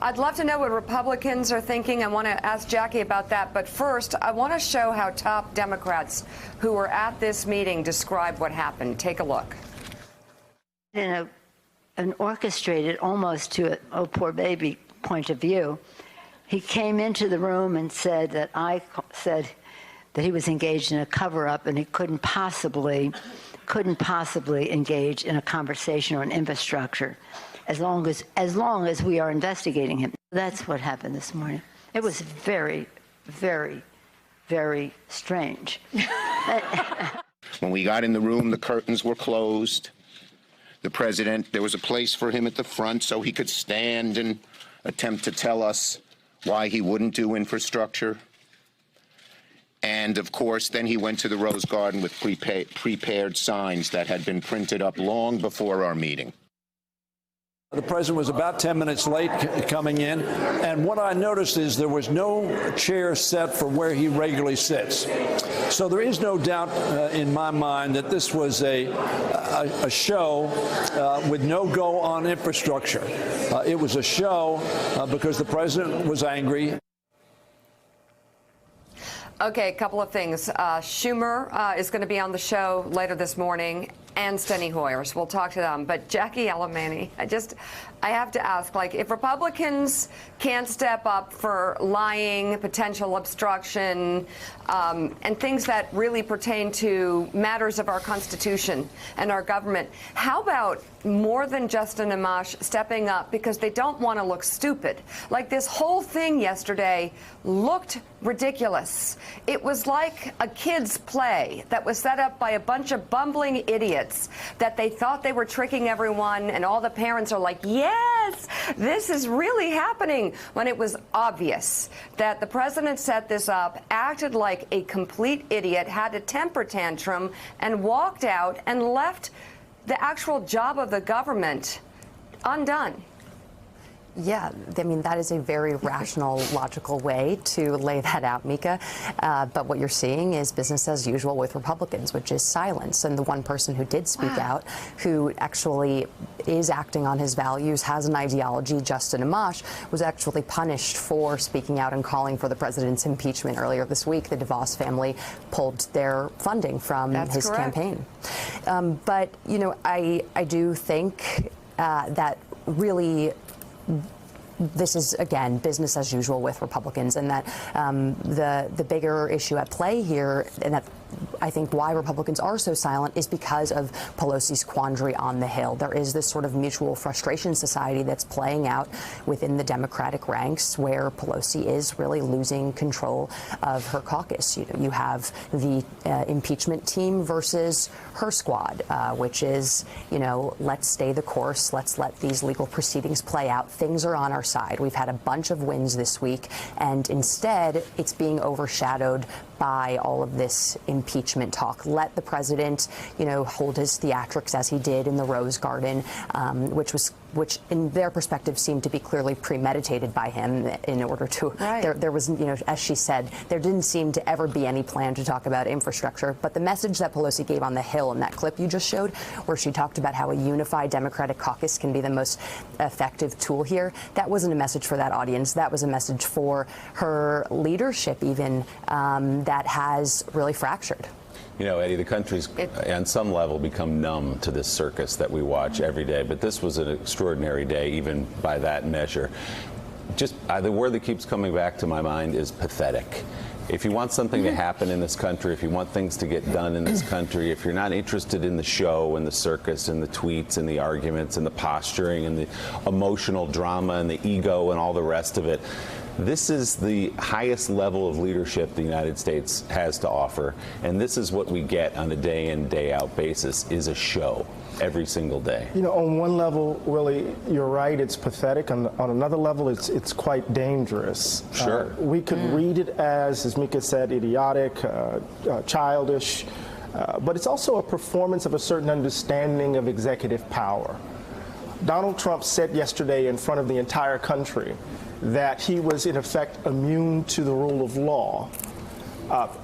I'd love to know what Republicans are thinking. I want to ask Jackie about that. But first, I want to show how top Democrats who were at this meeting describe what happened. Take a look. In an orchestrated, almost to a oh poor baby point of view, he came into the room and said that I said that he was engaged in a cover-up and he couldn't possibly engage in a conversation on infrastructure as long as we are investigating him. That's what happened this morning. It was very, very, very strange. When we got in the room, the curtains were closed. The president, there was a place for him at the front so he could stand and attempt to tell us why he wouldn't do infrastructure. And of course, then he went to the Rose Garden with prepared signs that had been printed up long before our meeting. The president was about 10 minutes late coming in, and what I noticed is there was no chair set for where he regularly sits. So there is no doubt in my mind that this was a show with no go on infrastructure. It was a show because the president was angry. Okay, a couple of things. Schumer is going to be on the show later this morning, and Steny Hoyer. So we'll talk to them. But Jackie Alemany, I have to ask, like, if Republicans can't step up for lying, potential obstruction, and things that really pertain to matters of our Constitution and our government, how about more than Justin Amash stepping up because they don't want to look stupid? Like, this whole thing yesterday looked ridiculous. It was like a kid's play that was set up by a bunch of bumbling idiots that they thought they were tricking everyone, and all the parents are like, yes, this is really happening, when it was obvious that the president set this up, acted like a complete idiot, had a temper tantrum, and walked out and left the actual job of the government undone. Yeah, I mean, that is a very rational, logical way to lay that out, Mika. But what you're seeing is business as usual with Republicans, which is silence. And the one person who did speak out, who actually is acting on his values, has an ideology, Justin Amash, was actually punished for speaking out and calling for the president's impeachment earlier this week. The DeVos family pulled their funding from his campaign. But, you know, I do think that really this is, again, business as usual with Republicans, and that the bigger issue at play here, and that I think why Republicans are so silent, is because of Pelosi's quandary on the Hill. There is this sort of mutual frustration society that's playing out within the Democratic ranks, where Pelosi is really losing control of her caucus. You have the impeachment team versus her squad, which is, let's stay the course. Let's let these legal proceedings play out. Things are on our side. We've had a bunch of wins this week, and instead it's being overshadowed by all of this impeachment talk. Let the president, hold his theatrics as he did in the Rose Garden, which in their perspective seemed to be clearly premeditated by him in order to, there was, as she said, there didn't seem to ever be any plan to talk about infrastructure. But the message that Pelosi gave on the Hill in that clip you just showed, where she talked about how a unified Democratic caucus can be the most effective tool here, that wasn't a message for that audience. That was a message for her leadership, even, that has really fractured. Eddie, the country's on some level become numb to this circus that we watch every day, but this was an extraordinary day, even by that measure. Just the word that keeps coming back to my mind is pathetic. If you want something to happen in this country, if you want things to get done in this country, if you're not interested in the show and the circus and the tweets and the arguments and the posturing and the emotional drama and the ego and all the rest of it, this is the highest level of leadership the United States has to offer, and this is what we get on a day-in, day-out basis, is a show every single day. On one level, Willie, you're right, it's pathetic. On another level, it's quite dangerous. Sure. We could read it as Mika said, idiotic, childish, but it's also a performance of a certain understanding of executive power. Donald Trump said yesterday in front of the entire country that he was, in effect, immune to the rule of law.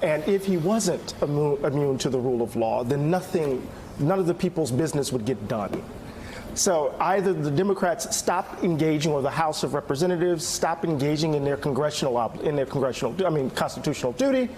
And if he wasn't immune to the rule of law, then none of the people's business would get done. So either the Democrats stop engaging, or the House of Representatives stop engaging in their constitutional duty,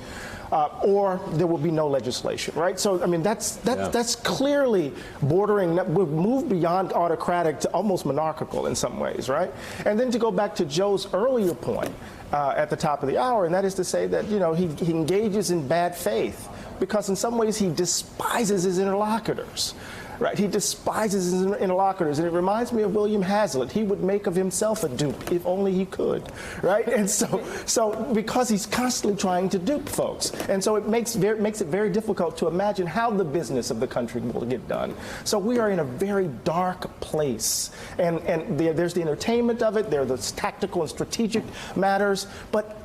or there will be no legislation, right? So I mean, that's clearly bordering. We've moved beyond autocratic to almost monarchical in some ways, right? And then to go back to Joe's earlier point at the top of the hour, and that is to say that he engages in bad faith because in some ways he despises his interlocutors. Right, he despises his interlocutors, and it reminds me of William Hazlitt. He would make of himself a dupe if only he could, right? And so because he's constantly trying to dupe folks, and so it makes it very difficult to imagine how the business of the country will get done. So we are in a very dark place, and there's the entertainment of it, there are the tactical and strategic matters, but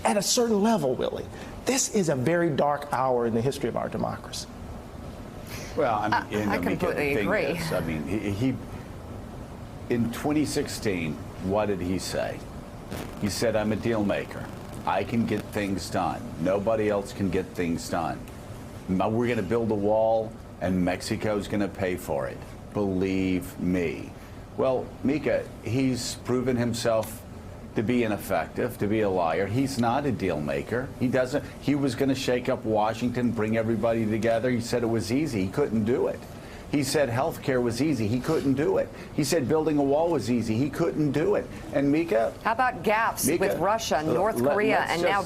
at a certain level, Willie, this is a very dark hour in the history of our democracy. Well, I mean, I completely agree. I mean, he in 2016, what did he say? He said, "I'm a deal maker. I can get things done. Nobody else can get things done. We're going to build a wall, and Mexico's going to pay for it. Believe me." Well, Mika, he's proven himself to be ineffective, to be a liar. He's not a deal maker. He was going to shake up Washington, bring everybody together. He said it was easy. He couldn't do it. He said health care was easy. He couldn't do it. He said building a wall was easy. He couldn't do it. And Mika? How about gaps with Russia, North Korea, and now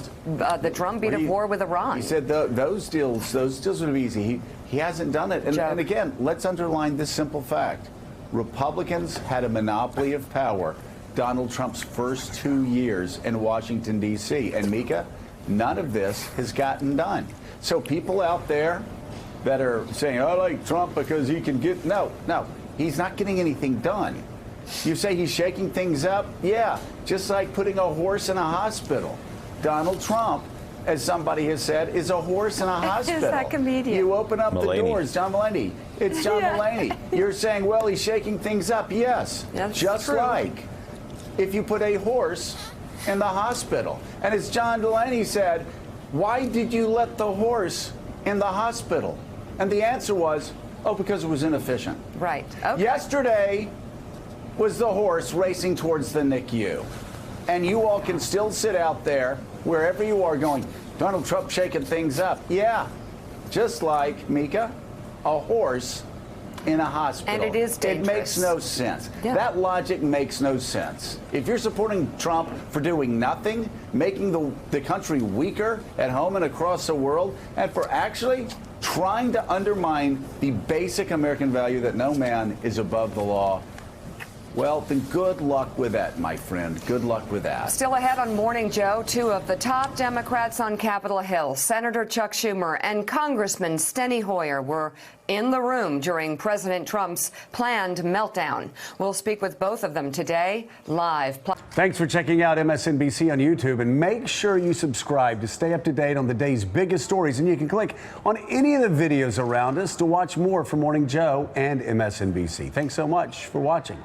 the drumbeat of war with Iran? He said those deals would be easy. He hasn't done it. And again, let's underline this simple fact. Republicans had a monopoly of power Donald Trump's first 2 years in Washington, D.C. And Mika, none of this has gotten done. So people out there that are saying, "I like Trump because he can get..." No, he's not getting anything done. You say he's shaking things up? Yeah, just like putting a horse in a hospital. Donald Trump, as somebody has said, is a horse in a hospital. Is that comedian? You open up Mulaney. the doors, John Mulaney. It's John Mulaney. You're saying, well, he's shaking things up. Yes, That's just true. like if you put a horse in the hospital. And as John Mulaney said, why did you let the horse in the hospital? And the answer was, oh, because it was inefficient. Right. Okay. Yesterday was the horse racing towards the NICU. And you all can still sit out there, wherever you are, going, Donald Trump shaking things up. Yeah, just like, Mika, a horse in a hospital. And it is dangerous. It makes no sense. Yeah. That logic makes no sense. If you're supporting Trump for doing nothing, making the country weaker at home and across the world, and for actually trying to undermine the basic American value that no man is above the law, well, then good luck with that, my friend. Good luck with that. Still ahead on Morning Joe, two of the top Democrats on Capitol Hill, Senator Chuck Schumer and Congressman Steny Hoyer, were in the room during President Trump's planned meltdown. We'll speak with both of them today, live. Thanks for checking out MSNBC on YouTube, and make sure you subscribe to stay up to date on the day's biggest stories. And you can click on any of the videos around us to watch more from Morning Joe and MSNBC. Thanks so much for watching.